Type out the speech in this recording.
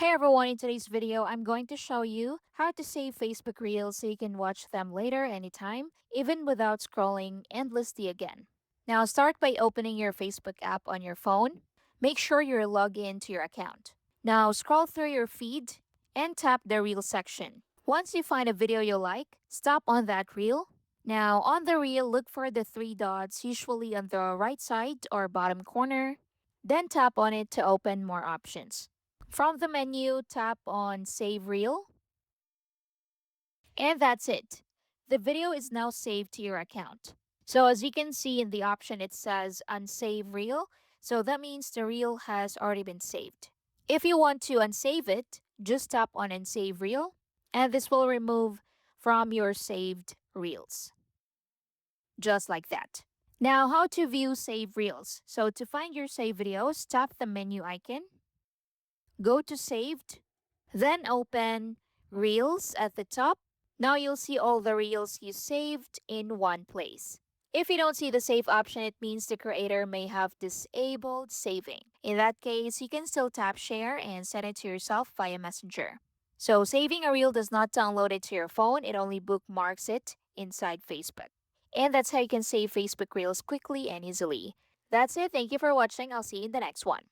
Hey everyone, in today's video, I'm going to show you how to save Facebook Reels so you can watch them later anytime, even without scrolling endlessly again. Now, start by opening your Facebook app on your phone. Make sure you're logged in to your account. Now, scroll through your feed and tap the Reel section. Once you find a video you like, stop on that reel. Now, on the reel, look for the three dots, usually on the right side or bottom corner. Then tap on it to open more options. From the menu, tap on Save Reel, and that's it. The video is now saved to your account. So as you can see in the option, it says Unsave Reel, so that means the reel has already been saved. If you want to unsave it, just tap on Unsave Reel, and this will remove from your saved reels, just like that. Now, how to view save reels. So to find your saved videos, tap the menu icon, go to Saved, then open Reels at the top. Now you'll see all the reels you saved in one place. If you don't see the save option, it means the creator may have disabled saving. In that case, you can still tap share and send it to yourself via Messenger. So saving a reel does not download it to your phone, it only bookmarks it inside Facebook. And that's how you can save Facebook Reels quickly and easily. That's it. Thank you for watching. I'll see you in the next one.